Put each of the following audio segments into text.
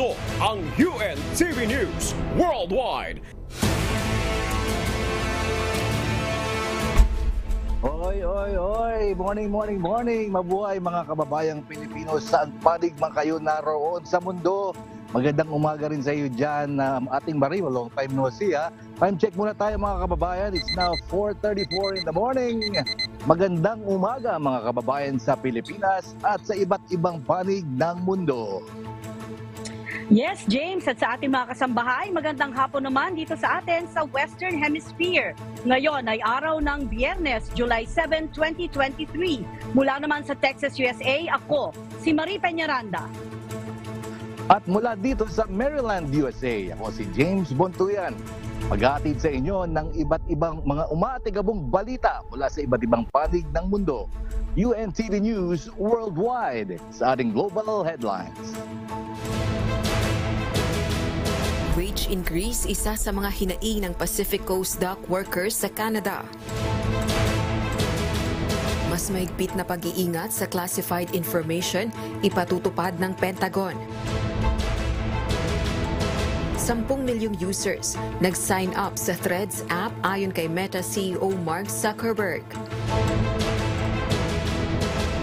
Ito ang UNTV News Worldwide. Oy! Morning! Mabuhay mga kababayang Pilipino saan panig man kayo naroon sa mundo. Magandang umaga rin sa iyo dyan, ating Marie. Long time no see ha. Time check muna tayo mga kababayan. It's now 4:34 in the morning. Magandang umaga mga kababayan sa Pilipinas at sa iba't ibang panig ng mundo. Yes, James, at sa ating mga kasambahay, magandang hapon naman dito sa atin sa Western Hemisphere. Ngayon ay araw ng Biyernes, July 7, 2023. Mula naman sa Texas, USA, ako, si Marie Peñaranda. At mula dito sa Maryland, USA, ako si James Bontuyan. Mag-aatid sa inyo ng iba't ibang mga umatigabong balita mula sa iba't ibang panig ng mundo. UNTV News Worldwide sa ating Global Headlines. Wage increase, isa sa mga hinaing ng Pacific Coast Dock workers sa Canada. Mas mahigpit na pag-iingat sa classified information, ipatutupad ng Pentagon. 10 milyong users nag-sign up sa Threads app ayon kay Meta CEO Mark Zuckerberg.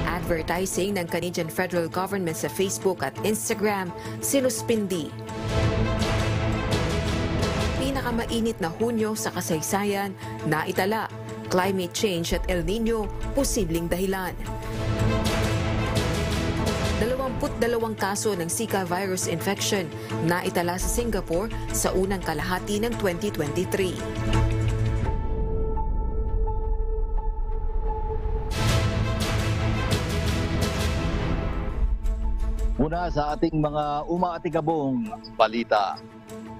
Advertising ng Canadian federal government sa Facebook at Instagram sinuspindi. Pinakamainit na Hunyo sa kasaysayan, naitala, climate change at El Nino, posibleng dahilan. 22 kaso ng Zika virus infection, naitala sa Singapore sa unang kalahati ng 2023. Muna sa ating mga umaatikabong balita.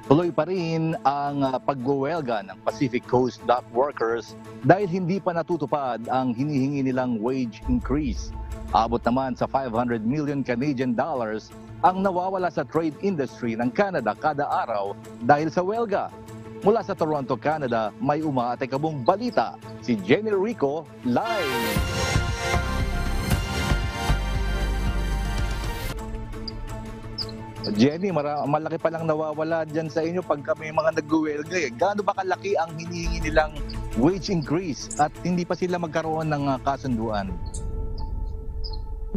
Tuloy pa rin ang pagwewelga ng Pacific Coast Dock workers dahil hindi pa natutupad ang hinihingi nilang wage increase. Abot naman sa 500 million Canadian dollars ang nawawala sa trade industry ng Canada kada araw dahil sa welga. Mula sa Toronto, Canada, may umaatikabong balita. Si Jenny Rico live. Jenny, malaki pa lang nawawala dyan sa inyo pag kami mga nag-uwelga eh. Gaano ba kalaki ang hinihingi nilang wage increase at hindi pa sila magkaroon ng kasunduan?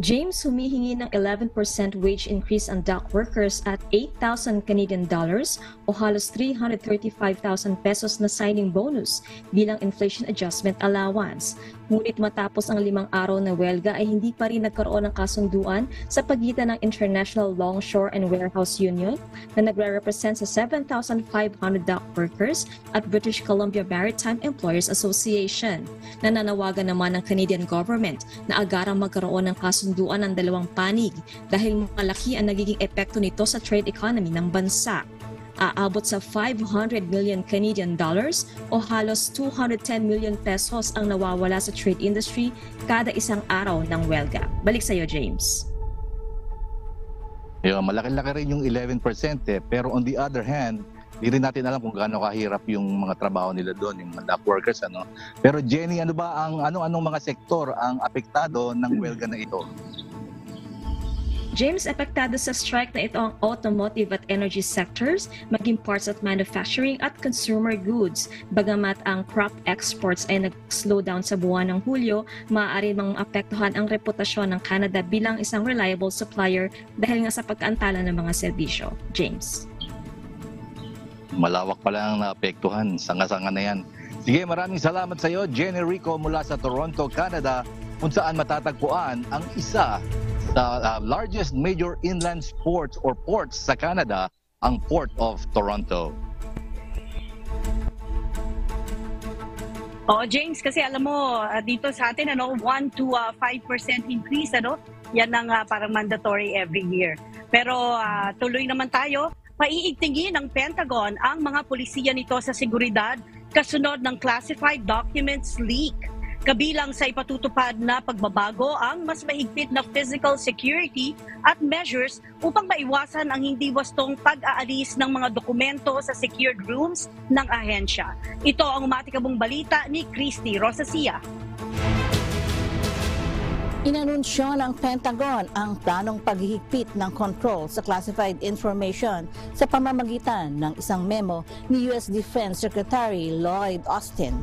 James, humihingi ng 11% wage increase ang dock workers at 8,000 Canadian dollars o halos 335,000 pesos na signing bonus bilang inflation adjustment allowance. Ngunit matapos ang 5 araw na welga ay hindi pa rin nagkaroon ng kasunduan sa pagitan ng International Longshore and Warehouse Union na nagre-represent sa 7,500 dock workers at British Columbia Maritime Employers Association. Nananawagan naman ng Canadian government na agarang magkaroon ng kasunduan ng dalawang panig dahil malaki ang nagiging epekto nito sa trade economy ng bansa. Aabot sa 500 million Canadian dollars o halos 210 million pesos ang nawawala sa trade industry kada isang araw ng welga. Balik sa iyo, James. Malaki-laki rin yung 11% pero on the other hand, di rin natin alam kung gaano kahirap yung mga trabaho nila doon, yung mga dock workers. Pero Jenny, anong mga sektor ang apektado ng welga na ito? James, epektado sa strike na ito ang automotive at energy sectors, maging parts at manufacturing at consumer goods. Bagamat ang crop exports ay nag-slow down sa buwan ng Hulyo, maaari mang apektuhan ang reputasyon ng Canada bilang isang reliable supplier dahil nga sa pagkaantala ng mga serbisyo. James. Malawak pala ang naapektuhan. Sanga-sanga na yan. Sige, maraming salamat sa iyo, Jenny Rico mula sa Toronto, Canada, kung saan matatagpuan ang isa sa largest major inland ports or ports sa Canada, ang Port of Toronto. James, kasi alam mo, dito sa atin, 1 to 5% increase, yan ang parang mandatory every year. Pero tuloy naman tayo, paiigtingin ng Pentagon ang mga pulisiya nito sa seguridad kasunod ng classified documents leak. Kabilang sa ipatutupad na pagbabago ang mas mahigpit na physical security at measures upang maiwasan ang hindi wastong pag-aalis ng mga dokumento sa secured rooms ng ahensya. Ito ang umatikabong balita ni Christy Rosacia. Inanunsyo ng Pentagon ang planong paghihigpit ng control sa classified information sa pamamagitan ng isang memo ni U.S. Defense Secretary Lloyd Austin.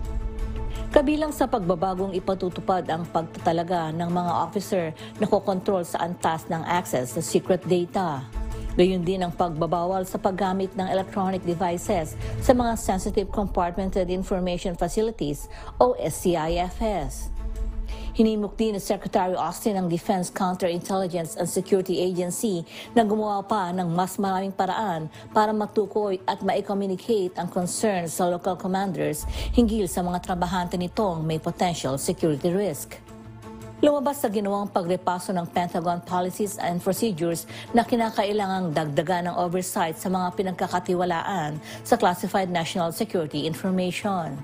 Kabilang sa pagbabagong ipatutupad ang pagtatalaga ng mga officer na kokontrol sa antas ng access sa secret data. Gayon din ang pagbabawal sa paggamit ng electronic devices sa mga Sensitive Compartmented Information Facilities o SCIFs. Hinimok din ni Secretary Austin ang Defense Counterintelligence and Security Agency na gumawa pa ng mas maraming paraan para matukoy at ma-communicate ang concerns sa local commanders hinggil sa mga trabahante nitong may potential security risk. Lumabas sa ginawang pagrepaso ng Pentagon policies and procedures na kinakailangang dagdagan ng oversight sa mga pinagkakatiwalaan sa classified national security information.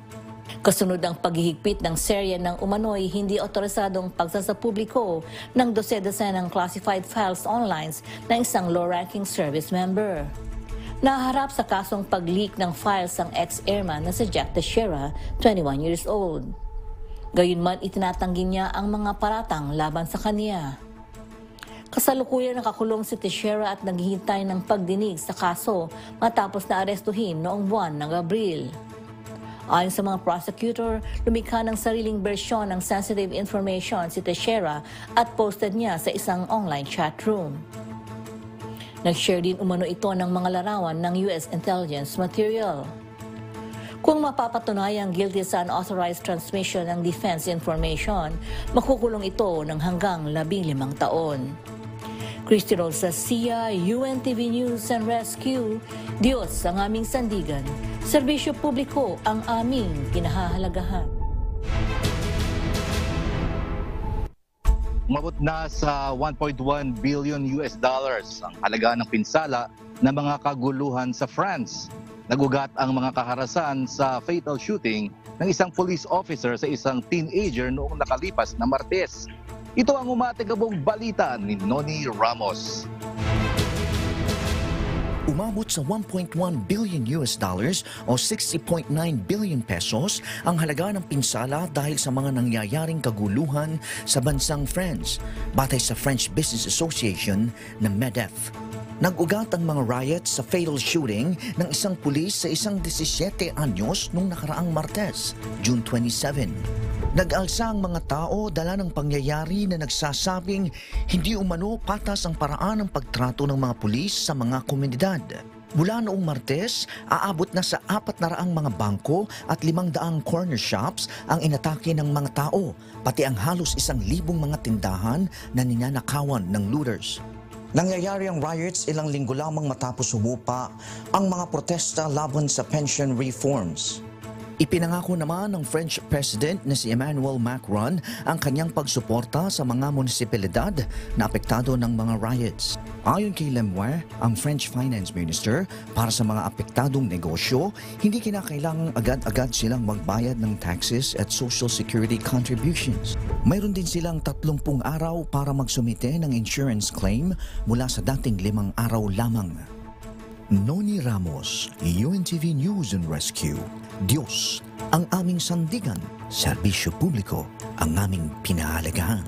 Kasunod ang paghihigpit ng serye ng umano'y hindi otorisadong pagsasapubliko ng dose-dosenang classified files online ng isang low-ranking service member. Naharap sa kasong pag-leak ng files ang ex-airman na si Jack Teixeira, 21 years old. Gayunman itinatanggi niya ang mga paratang laban sa kanya. Kasalukuyan nakakulong si Teixeira at naghihintay ng pagdinig sa kaso matapos na arestuhin noong buwan ng Abril. Ayon sa mga prosecutor, lumikha ng sariling bersyon ng sensitive information si Teixeira at posted niya sa isang online chat room. Nag-share din umano ito ng mga larawan ng U.S. intelligence material. Kung mapapatunayang guilty sa unauthorized transmission ng defense information, makukulong ito ng hanggang 15 taon. Christy Rosa Sia, UNTV News and Rescue. Diyos ang aming sandigan. Serbisyo publiko ang aming pinahahalagahan. Umabot na sa 1.1 billion US dollars ang halaga ng pinsala ng mga kaguluhan sa France. Nagugat ang mga kaharasan sa fatal shooting ng isang police officer sa isang teenager noong nakalipas na Martes. Ito ang umatigabong balita ni Noni Ramos. Umabot sa 1.1 billion US dollars o 60.9 billion pesos ang halaga ng pinsala dahil sa mga nangyayaring kaguluhan sa bansang France, batay sa French Business Association na MEDEF. Nag-ugat ang mga riots sa fatal shooting ng isang pulis sa isang 17 anyos noong nakaraang Martes, June 27. Nag-alsa ang mga tao dala ng pangyayari na nagsasabing hindi umano patas ang paraan ng pagtrato ng mga pulis sa mga komunidad. Mula noong Martes, aabot na sa 400 mga bangko at 500 corner shops ang inatake ng mga tao, pati ang halos 1,000 mga tindahan na ninanakawan ng looters. Nangyayari ang riots ilang linggo lamang matapos humupa ang mga protesta laban sa pension reforms. Ipinangako naman ng French President na si Emmanuel Macron ang kanyang pagsuporta sa mga munisipalidad na apektado ng mga riots. Ayon kay Lemoire, ang French Finance Minister, para sa mga apektadong negosyo, hindi kinakailangang agad-agad silang magbayad ng taxes at social security contributions. Mayroon din silang 30 araw para magsumite ng insurance claim mula sa dating 5 araw lamang. Noni Ramos, UNTV News and Rescue. Diyos ang aming sandigan, serbisyo publiko ang aming pinahalagahan.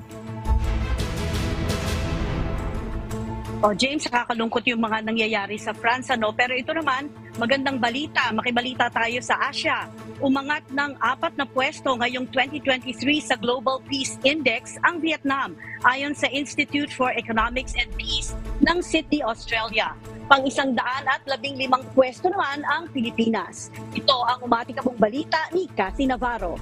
James, nakakalungkot yung mga nangyayari sa France, pero ito naman, magandang balita. Makibalita tayo sa Asia. Umangat ng 4 na pwesto ngayong 2023 sa Global Peace Index ang Vietnam, ayon sa Institute for Economics and Peace ng Sydney, Australia. Pang-115 pwesto naman ang Pilipinas. Ito ang umatikabong balita ni Cassie Navarro.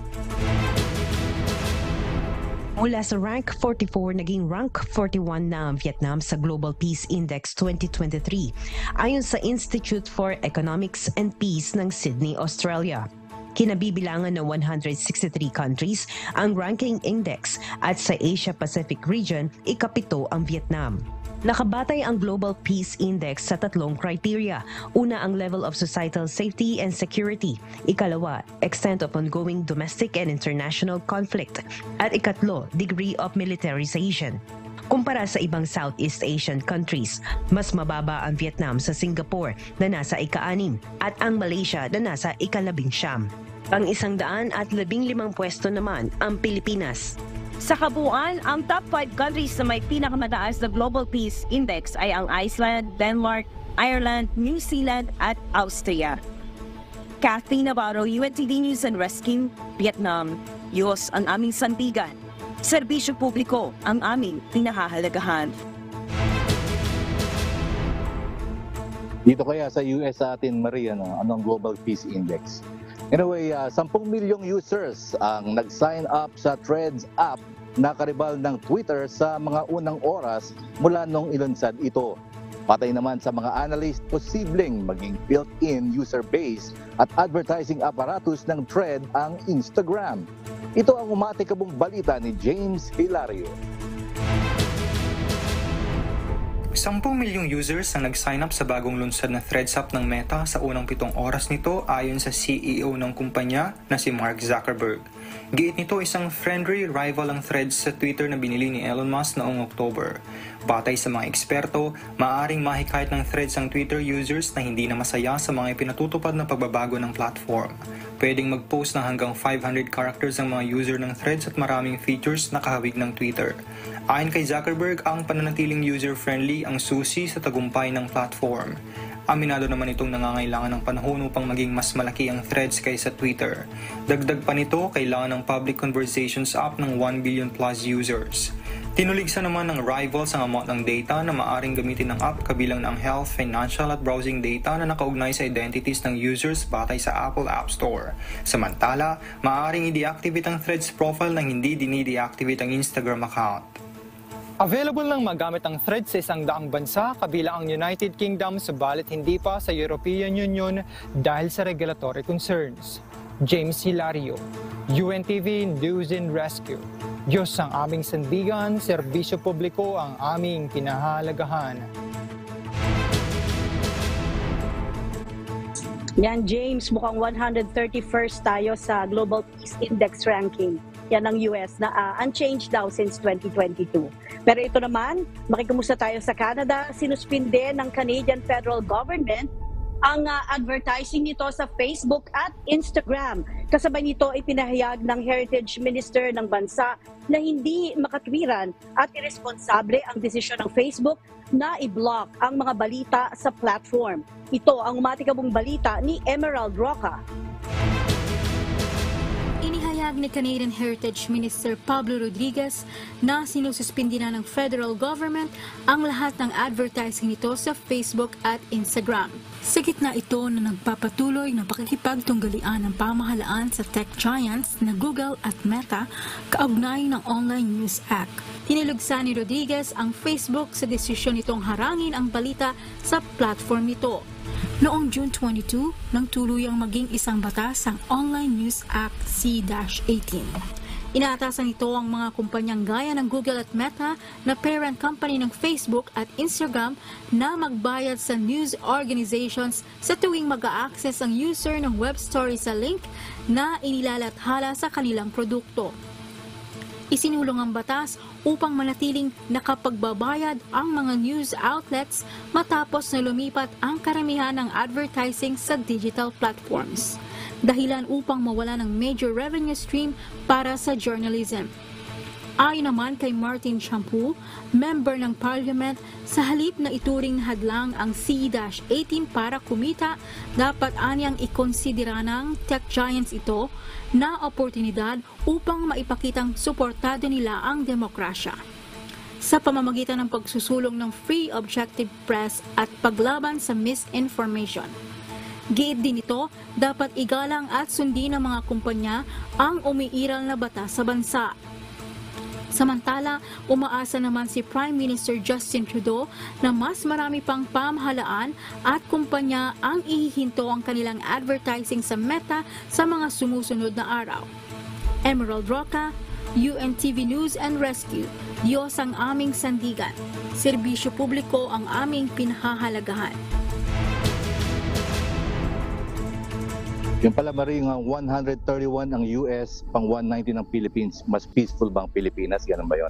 Mula sa rank 44, naging rank 41 na ang Vietnam sa Global Peace Index 2023, ayon sa Institute for Economics and Peace ng Sydney, Australia. Kinabibilangan ng 163 countries ang ranking index at sa Asia-Pacific region, ika-7 ang Vietnam. Nakabatay ang Global Peace Index sa 3 criteria. Una, ang level of societal safety and security. Ikalawa, extent of ongoing domestic and international conflict. At ikatlo, degree of militarization. Kumpara sa ibang Southeast Asian countries, mas mababa ang Vietnam sa Singapore na nasa ika-6 at ang Malaysia na nasa ika-11. Pang-115 pwesto naman ang Pilipinas. Sa kabuuan, ang top 5 countries na may pinakamataas na Global Peace Index ay ang Iceland, Denmark, Ireland, New Zealand at Austria. Kathy Navarro, UNTV News and Rescue, Vietnam. Diyos ang aming sandigan. Serbisyo publiko ang aming pinahahalagahan. Dito kaya sa US sa atin, Maria, anong Global Peace Index? Anyway, 10 milyong users ang nag-sign up sa Threads app na karibal ng Twitter sa mga unang oras mula nung ilunsad ito. Patay naman sa mga analyst, posibleng maging built-in user base at advertising apparatus ng Thread ang Instagram. Ito ang umatikabong balita ni James Hilario. 10 milyong users ang nag-sign up sa bagong lunsad na Threads app ng Meta sa unang 7 oras nito ayon sa CEO ng kumpanya na si Mark Zuckerberg. Giit nito isang friendly rival ang Threads sa Twitter na binili ni Elon Musk noong October. Batay sa mga eksperto, maaaring mahikayat ng Threads ang Twitter users na hindi na masaya sa mga ipinatutupad na pagbabago ng platform. Pwedeng mag-post ng hanggang 500 characters ang mga user ng Threads at maraming features na kahawig ng Twitter. Ayon kay Zuckerberg, ang pananatiling user-friendly ang susi sa tagumpay ng platform. Aminado naman itong nangangailangan ng panahon upang maging mas malaki ang Threads kaysa Twitter. Dagdag pa nito, kailangan ng public conversations app ng 1 billion plus users. Tinuligsa naman ng rivals ang amount ng data na maaaring gamitin ng app kabilang ng health, financial at browsing data na nakaugnay sa identities ng users batay sa Apple App Store. Samantala, maaaring i-deactivate ang Threads profile nang hindi dini-deactivate ang Instagram account. Available lang magamit ang Threads sa 100 bansa kabilang ang United Kingdom subalit hindi pa sa European Union dahil sa regulatory concerns. James Hilario, UNTV News and Rescue. Diyos ang aming sandigan, serbisyo publiko ang aming pinahalagahan. Yan, James, mukhang 131st tayo sa Global Peace Index ranking. Yan ang US na unchanged daw since 2022. Pero ito naman, makikumusta tayo sa Canada. Sinuspinde ng Canadian federal government ang advertising nito sa Facebook at Instagram. Kasabay nito ay pinahayag ng Heritage Minister ng bansa na hindi makatwiran at irresponsable ang desisyon ng Facebook na i-block ang mga balita sa platform. Ito ang umatikabong balita ni Emerald Roca. Inihayag ni Canadian Heritage Minister Pablo Rodriguez na sinususpindi na ng federal government ang lahat ng advertising nito sa Facebook at Instagram. Sa gitna ito na nagpapatuloy na pakikipagtunggalian ng pamahalaan sa tech giants na Google at Meta kaugnay ng Online News Act. Tinilugsa ni Rodriguez ang Facebook sa desisyon nitong harangin ang balita sa platform nito. Noong June 22, nang tuluyang maging isang batas ang Online News Act C-18. Inaatasan nito ang mga kumpanyang gaya ng Google at Meta na parent company ng Facebook at Instagram na magbayad sa news organizations sa tuwing mag-a-access ang user ng web story sa link na inilalathala sa kanilang produkto. Isinulong ang batas upang manatiling nakapagbabayad ang mga news outlets matapos na lumipat ang karamihan ng advertising sa digital platforms. Dahilan upang mawala ng major revenue stream para sa journalism. Ayon naman kay Martin Champu, member ng Parliament, sa halip na ituring hadlang ang C-18 para kumita, dapat anyang ikonsidera ng tech giants ito na oportunidad upang maipakitang suportado nila ang demokrasya. Sa pamamagitan ng pagsusulong ng free objective press at paglaban sa misinformation. Giit din ito, dapat igalang at sundin ng mga kumpanya ang umiiral na batas sa bansa. Samantala, umaasa naman si Prime Minister Justin Trudeau na mas marami pang pamahalaan at kumpanya ang ihihinto ang kanilang advertising sa Meta sa mga sumusunod na araw. Emerald Roca, UNTV News and Rescue. Diyos ang aming sandigan. Serbisyo publiko ang aming pinahahalagahan. Yung pala, Marie, 131 ang US, pang 190 ng Philippines. Mas peaceful ba ang Pilipinas? Ganun ba yun?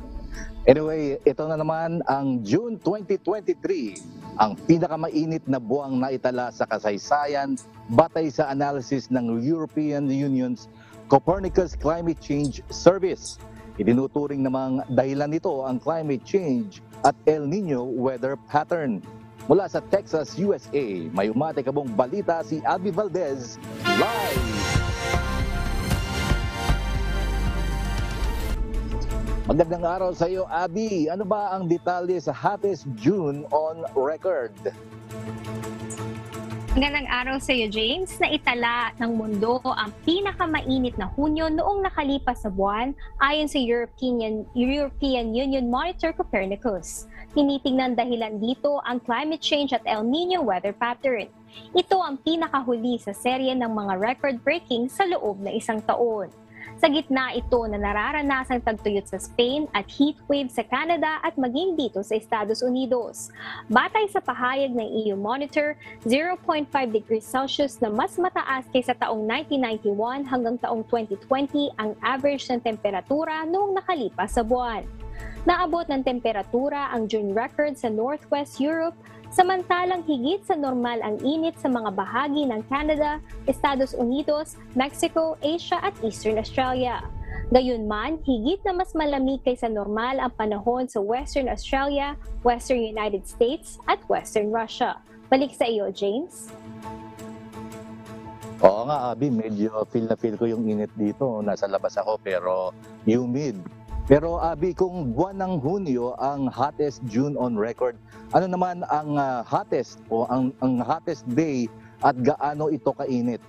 Anyway, ito na naman ang June 2023, ang pinakamainit na buwang naitala sa kasaysayan batay sa analysis ng European Union's Copernicus Climate Change Service. Itinuturing namang dahilan nito ang climate change at El Nino weather pattern. Mula sa Texas, USA, may umatikabong balita si Abby Valdez live. Magandang araw sa iyo, Abby. Ano ba ang detalye sa hottest June on record? Magandang araw sa iyo, James. Naitala ng mundo ang pinakamainit na Hunyo noong nakalipas sa buwan ayon sa European Union Monitor Copernicus. Tinitingnan dahilan dito ang climate change at El Nino weather pattern. Ito ang pinakahuli sa serye ng mga record-breaking sa loob na isang taon. Sa gitna ito na nararanasang tagtuyot sa Spain at heat wave sa Canada at maging dito sa Estados Unidos. Batay sa pahayag ng EU Monitor, 0.5 degrees Celsius na mas mataas kaysa taong 1991 hanggang taong 2020 ang average ng temperatura noong nakalipas sa buwan. Naabot ng temperatura ang June record sa Northwest Europe, samantalang higit sa normal ang init sa mga bahagi ng Canada, Estados Unidos, Mexico, Asia at Eastern Australia. Gayunman, higit na mas malamig kaysa normal ang panahon sa Western Australia, Western United States at Western Russia. Balik sa iyo, James. Oo nga, Abby, medyo feel ko yung init dito. Nasa labas ako pero humid. Pero Abby, kung buwan ng Hunyo ang hottest June on record, ano naman ang hottest o ang hottest day at gaano ito kainit?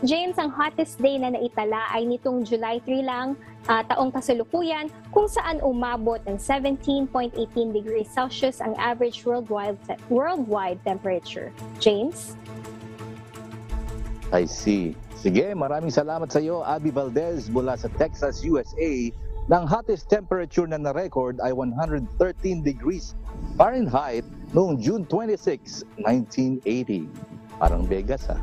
James, ang hottest day na naitala ay nitong July 3 lang, taong kasalukuyan, kung saan umabot ng 17.18 degrees Celsius ang average worldwide temperature. James? I see. Sige, maraming salamat sa iyo, Abby Valdez, mula sa Texas, USA. Nang hottest temperature na na-record ay 113 degrees Fahrenheit noong June 26, 1980. Parang Vegas, ha?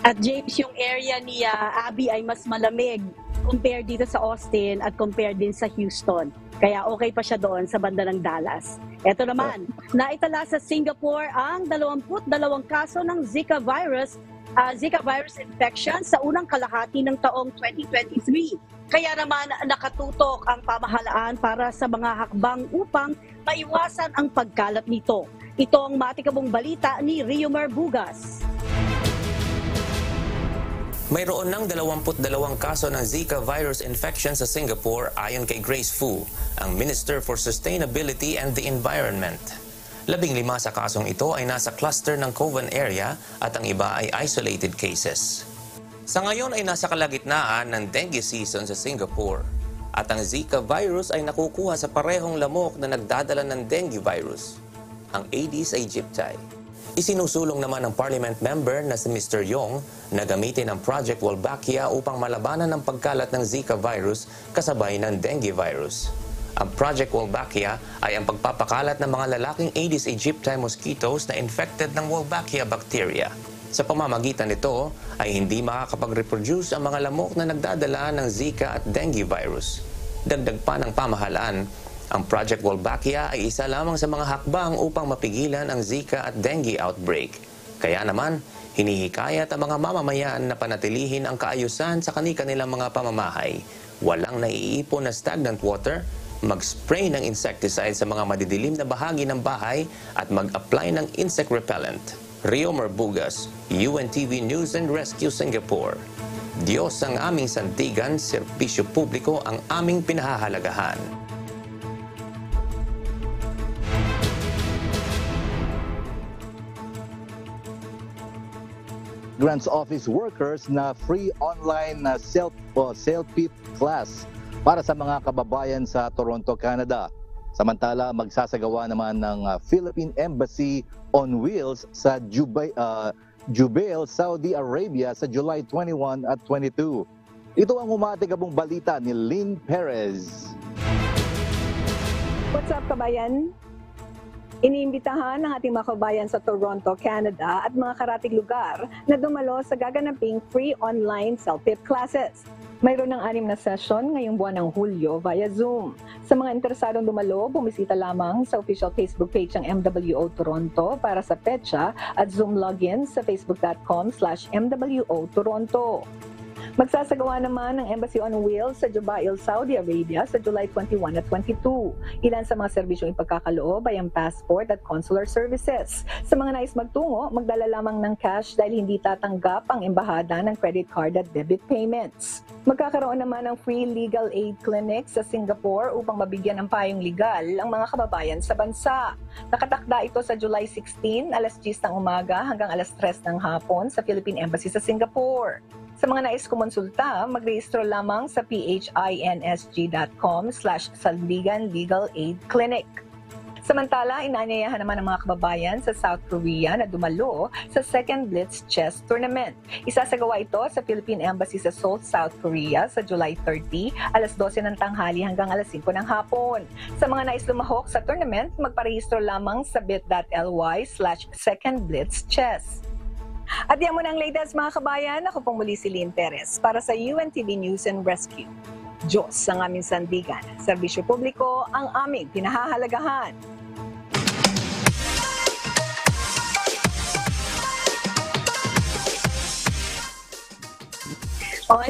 At James, yung area ni Abby ay mas malamig compare dito sa Austin at compare din sa Houston. Kaya okay pa siya doon sa banda ng Dallas. Ito naman, naitala sa Singapore ang 22 kaso ng Zika virus infection sa unang kalahati ng taong 2023. Kaya naman nakatutok ang pamahalaan para sa mga hakbang upang maiwasan ang pagkalat nito. Ito ang matikabong balita ni Riomar Bugas. Mayroon ng 22 kaso ng Zika virus infection sa Singapore ayon kay Grace Fu, ang Minister for Sustainability and the Environment. 15 sa kasong ito ay nasa cluster ng Kovan area at ang iba ay isolated cases. Sa ngayon ay nasa kalagitnaan ng dengue season sa Singapore at ang Zika virus ay nakukuha sa parehong lamok na nagdadala ng dengue virus, ang Aedes aegypti. Isinusulong naman ng parliament member na si Mr. Yong na gamitin ang Project Wolbachia upang malabanan ang pagkalat ng Zika virus kasabay ng dengue virus. Ang Project Wolbachia ay ang pagpapakalat ng mga lalaking Aedes aegypti mosquitoes na infected ng Wolbachia bacteria. Sa pamamagitan nito ay hindi makakapag-reproduce ang mga lamok na nagdadala ng Zika at dengue virus. Dagdag pa ng pamahalaan, ang Project Wolbachia ay isa lamang sa mga hakbang upang mapigilan ang Zika at dengue outbreak. Kaya naman, hinihikayat ang mga mamamayan na panatilihin ang kaayusan sa kanilang mga pamamahay. Walang naiipon na stagnant water, mag-spray ng insecticide sa mga madidilim na bahagi ng bahay at mag-apply ng insect repellent. Riomar Bugas, UNTV News and Rescue Singapore. Diyos ang aming sandigan, serbisyo publiko ang aming pinahahalagahan. Grants Office workers na free online self-pip class para sa mga kababayan sa Toronto, Canada. Samantala, magsasagawa naman ng Philippine Embassy on Wheels sa Jubail, Saudi Arabia sa July 21 at 22. Ito ang umatikabong balita ni Lynn Perez. What's up, kabayan? Iniimbitahan ng ating mga kabayan sa Toronto, Canada at mga karatig lugar na dumalo sa gaganaping free online self-pip classes. Mayroon ng 6 na session ngayong buwan ng Hulyo via Zoom. Sa mga interesadong dumalo, bumisita lamang sa official Facebook page ng MWO Toronto para sa petsa at Zoom login sa facebook.com/MWO Toronto. Magsasagawa naman ng Embassy on Wheels sa Jubail, Saudi Arabia sa July 21 at 22. Ilan sa mga serbisyong ipagkakaloob ay ang passport at consular services. Sa mga nais magtungo, magdala lamang ng cash dahil hindi tatanggap ang embahada ng credit card at debit payments. Magkakaroon naman ng free legal aid clinic sa Singapore upang mabigyan ng payong legal ang mga kababayan sa bansa. Nakatakda ito sa July 16, alas 10 ng umaga hanggang alas 3 ng hapon sa Philippine Embassy sa Singapore. Sa mga nais kumonsulta, mag-rehistro lamang sa phinsg.com/Sandigan Legal Aid Clinic. Samantala, inaanyayahan naman ng mga kababayan sa South Korea na dumalo sa Second Blitz Chess Tournament. Isasagawa ito sa Philippine Embassy sa Seoul, South Korea sa July 30, alas 12 ng tanghali hanggang alas 5 ng hapon. Sa mga nais lumahok sa tournament, magparehistro lamang sa bit.ly/secondblitzchess. At yan muna ang latest mga kabayan. Ako pong muli si Lynn Perez para sa UNTV News and Rescue. Diyos ang aming sandigan. Serbisyo publiko ang aming pinahahalagahan.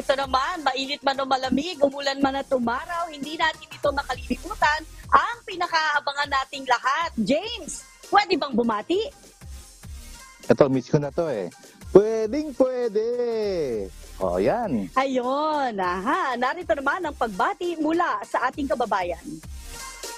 Ito naman, mainit man o malamig, umulan man at umaraw, hindi natin ito makalilimutan ang pinakaabangan nating lahat. James, pwede bang bumati? Ito, miss ko na to eh. Pwede. O, yan. Ayun, narito naman ang pagbati mula sa ating kababayan.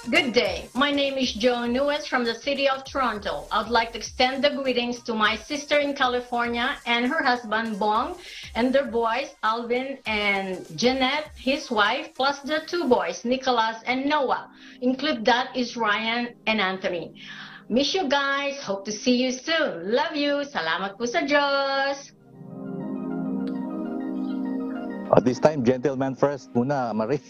Good day. My name is Joan Nuez from the city of Toronto. I would like to extend the greetings to my sister in California and her husband, Bong, and their boys, Alvin and Jeanette, his wife, plus the two boys, Nicholas and Noah. Include that is Ryan and Anthony. Miss you guys. Hope to see you soon. Love you. Salamat po sa Diyos. This time, gentleman first muna, Marie.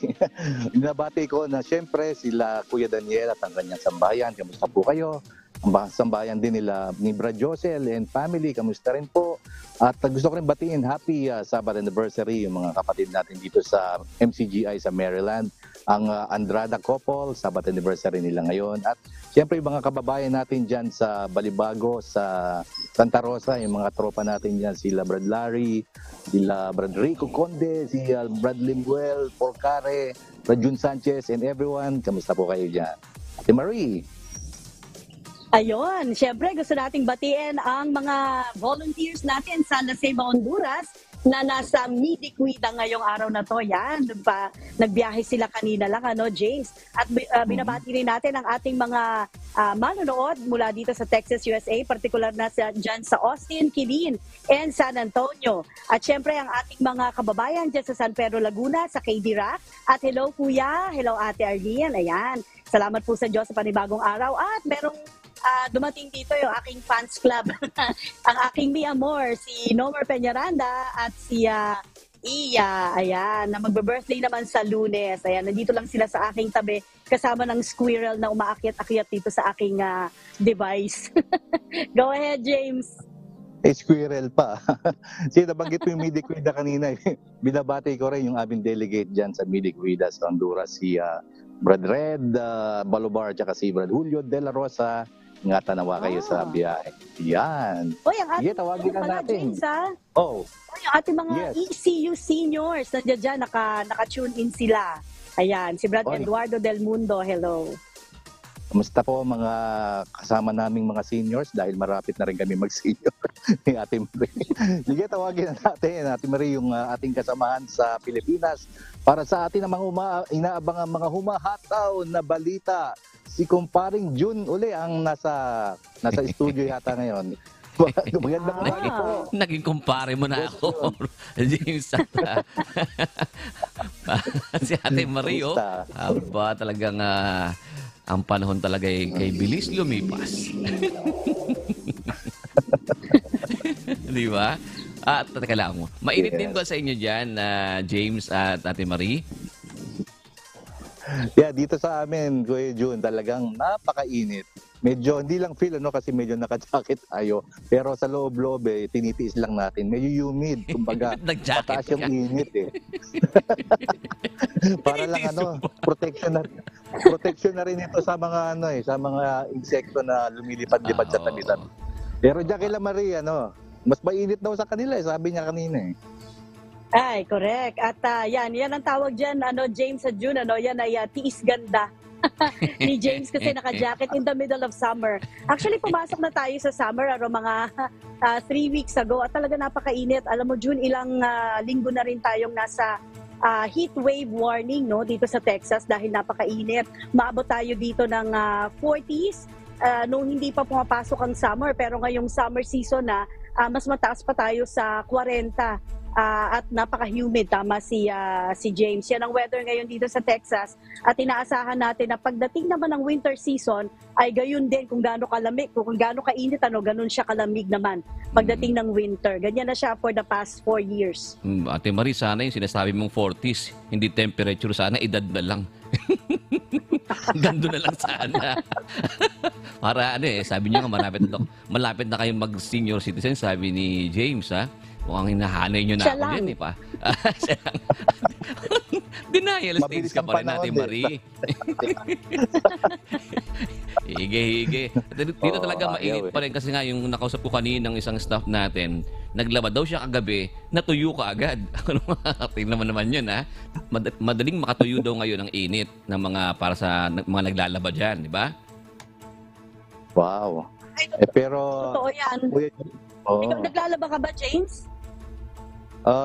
Binabati ko na siyempre sila Kuya Daniel at ang kanyang sambayan. Kamusta po kayo? Ang sambayan din nila ni Brad Josel and family. Kamusta rin po? At gusto ko rin batiin, happy Sabbath anniversary yung mga kapatid natin dito sa MCGI sa Maryland. Ang Andrada couple, Sabbath anniversary nila ngayon. At siyempre yung mga kababayan natin dyan sa Balibago, sa Santa Rosa, yung mga tropa natin dyan, sila Brad Larry, sila Brad Rico Conde, si Brad Limbuel, Porcare, Brad Jun Sanchez, and everyone. Kamusta po kayo dyan? Ate Marie. Ayun, syempre gusto nating batiin ang mga volunteers natin sa La Ceiba, Honduras na nasa Midiquida ngayong araw na to. Yan, nagbiyahe sila kanina lang, James. At binabati rin natin ang ating mga manonood mula dito sa Texas, USA, partikular na dyan sa Austin, Killeen, and San Antonio. At syempre ang ating mga kababayan dyan sa San Pedro, Laguna, sa KD Rock. At hello Kuya, hello Ate Arlene, ayan. Salamat po sa Diyos sa panibagong araw. At merong dumating dito yung aking fans club. Ang aking mi amor, si Nomer Peñaranda at si Iya, ayan, na magbe-birthday naman sa Lunes. Ayan, nandito lang sila sa aking tabi kasama ng squirrel na umaakyat-akyat dito sa aking device. Go ahead, James. Squirrel pa. Kasi nabanggit mo yung Midiquida kanina. Binabati ko rin yung aming delegate dyan sa Midiquida sa Honduras, si Brad Red Balobar, at si Brad Julio De La Rosa. Ingatan nawa kayo sa biyahe. Yan. Oy, ang ating tawagin na natin. James, Oh. Oy, ang ating mga ECU seniors, nandiyan dyan, naka-tune in sila. Ayan, si Brad Eduardo Del Mundo, hello. Kamusta po mga kasama naming mga seniors dahil marapit na rin kami mag-senior ni Ate Marie. Sige, tawagin na natin, Ate Marie, yung ating kasamahan sa Pilipinas para sa atin ang mga inaabang mga humahataw na balita. Si Kumparing Jun uli ang nasa studio yata ngayon. Magandang umaga po. Naging kumpare mo na ako, James. Si Ate Marie, aba, talagang ang panahon talaga kay bilis lumipas. Di ba? At teka lang mo. Mainit din ba sa inyo dyan, James at Ate Marie? Yeah, dito sa amin, Kuya Jun, talagang napakainit. Medyo, hindi lang feel, kasi medyo naka-jacket tayo. Pero sa loob-loob, tinitiis lang natin. Medyo humid, kumbaga, mataas yung init Para lang, protection na rin ito sa mga, sa mga insekto na lumilipad-lipad sa tabi-tabi. Pero diyan kila Marie, mas mainit daw sa kanila, sabi niya kanina Ay, correct. At yan ang tawag dyan, James at June, yan ay tiis ganda ni James kasi naka-jacket in the middle of summer. Actually, pumasok na tayo sa summer, mga 3 weeks ago at talaga napakainit. Alam mo, June, ilang linggo na rin tayong nasa heat wave warning dito sa Texas dahil napakainit. Maabot tayo dito ng 40s nung hindi pa pumapasok ang summer, pero ngayong summer season na mas mataas pa tayo sa 40. At napaka-humid, tama si James. Yan ang weather ngayon dito sa Texas at inaasahan natin na pagdating naman ng winter season ay gayon din kung gaano kalamig, kung gaano kainit, ganon siya kalamig naman pagdating ng winter. Ganyan na siya for the past 4 years. Ate Marie, sana yung sinasabi mong 40s, hindi temperature, sana edad na lang. Gando na lang sana. Para sabi niyo nga malapit na kayong mag-senior citizen, sabi ni James, ha? Mukhang hinahanay nyo na Siya ako lang. din, pa. Denial stage ka pa rin natin, Marie. Hige. Dito talaga mainit pa rin kasi nga yung nakausap ko kaninang isang staff natin, naglaba daw siya kagabi, natuyo ka agad. Tingnan naman yun, ha? Madaling makatuyo daw ngayon ang init ng para sa mga naglalaba dyan, di ba? Wow. Pero... Totoo yan. Ikaw naglalaba ka ba, James?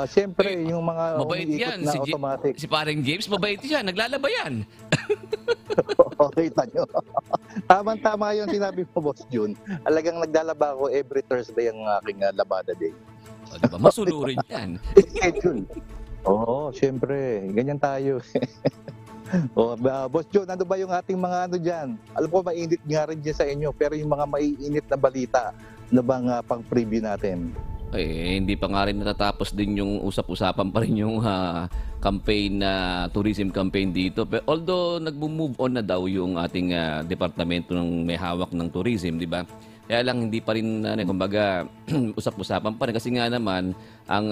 Siyempre, yung mga mabait yan. na automatic. Si paring James, mabait siya. Naglalaba yan. Okay, tanyo. Tama-tama yung sinabi mo, Boss June. Alagang naglalaba ako every Thursday ang aking labada day. Diba? Masunurin yan. Schedule. Oo, siyempre. Ganyan tayo. Boss June, ano ba yung ating mga dyan? Alam ko, mainit nga rin dyan sa inyo. Pero yung mga maiinit na balita, ano bang pang-preview natin? Hindi pa nga rin natatapos din yung usap-usapan pa rin yung campaign tourism campaign dito. Pero although nagmo-move on na daw yung ating departamento ng may hawak ng tourism, di ba? Kaya lang hindi pa rin kumbaga usap-usapan pa rin kasi nga naman ang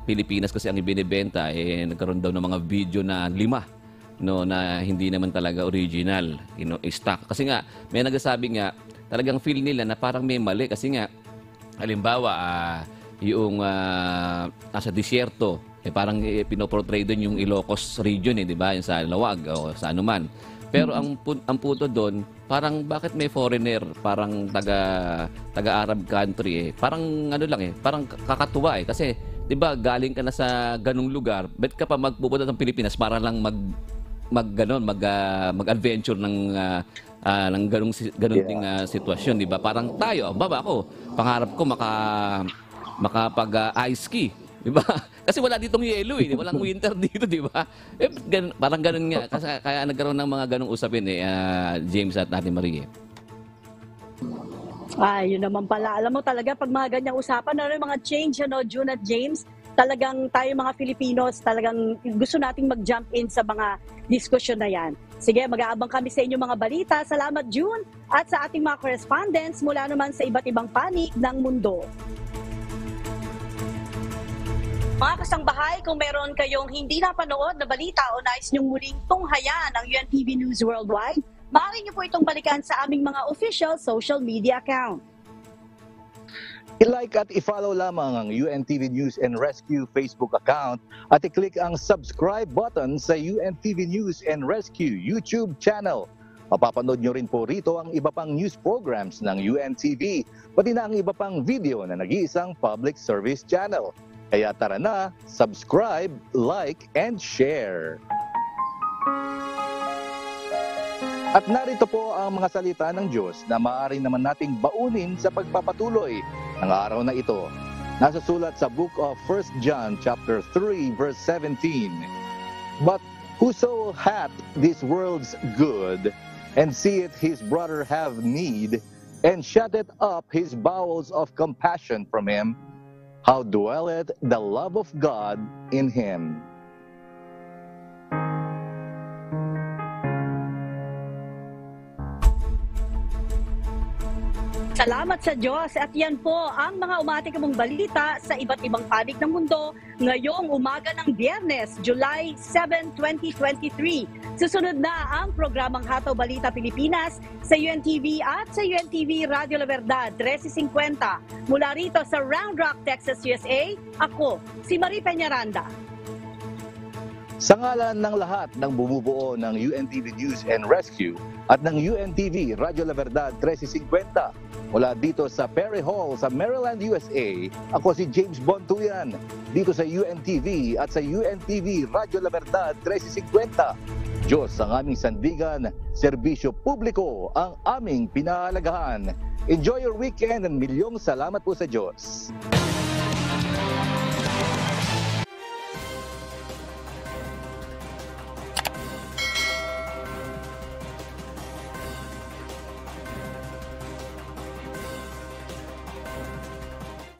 Pilipinas kasi ang ibinebenta nagkaroon daw ng mga video na 5 na hindi naman talaga original, stock. Kasi nga may nagsasabi nga talagang feel nila na parang may mali kasi nga halimbawa, yung nasa disyerto, parang pinoportray doon yung Ilocos region, di ba? Yung sa Lawag o sa anuman. Pero ang puto doon, parang bakit may foreigner, parang taga-Arab country, parang parang kakatuwa kasi, di ba, galing ka na sa ganung lugar, bet ka pa magpupunta ng Pilipinas para lang mag-adventure ng ganung ding sitwasyon, di ba? Parang tayo, ako, pangarap ko makapag-ice ski, di ba? Kasi wala ditong yelo, walang winter dito, di ba? Parang ganun nga, kasi kaya nagkaroon ng mga ganung usapin, James at Ate Marie. Yun naman pala. Alam mo talaga, pag mga ganyang usapan, yung mga change, June at James, talagang tayo mga Filipinos, talagang gusto nating mag-jump in sa mga diskusyon na yan. Sige, mag-aabang kami sa inyong mga balita. Salamat, June, at sa ating mga correspondents mula naman sa iba't ibang panig ng mundo. Mga kasangbahay, kung meron kayong hindi napanood na balita o nais nyong muling tunghayan ang UNTV News Worldwide, maaari niyo po itong balikan sa aming mga official social media account. I-like at i-follow lamang ang UNTV News and Rescue Facebook account at i-click ang subscribe button sa UNTV News and Rescue YouTube channel. Mapapanood nyo rin po rito ang iba pang news programs ng UNTV, pati na ang iba pang video na nag-iisang public service channel. Kaya tara na, subscribe, like, and share. At narito po ang mga salita ng Diyos na maaari naman nating baunin sa pagpapatuloy ng araw na ito. Nasa sulat sa book of 1 John chapter 3 verse 17. But whoso hath this world's good, and seeth his brother have need, and shutteth up his bowels of compassion from him, how dwelleth the love of God in him? Salamat sa Diyos at yan po ang mga umatikabong balita sa iba't ibang panig ng mundo ngayong umaga ng Biyernes, July 7, 2023. Susunod na ang programang Hataw Balita Pilipinas sa UNTV at sa UNTV Radio La Verdad 1350. Mula rito sa Round Rock, Texas, USA, ako si Marie Peñaranda. Sa ngalan ng lahat ng bumubuo ng UNTV News and Rescue at ng UNTV Radio La Verdad 1350, mula dito sa Perry Hall sa Maryland, USA, ako si James Bontuyan, dito sa UNTV at sa UNTV Radio La Verdad 1350. Diyos ang aming sandigan, serbisyo publiko ang aming pinahalagahan. Enjoy your weekend and milyong salamat po sa Diyos.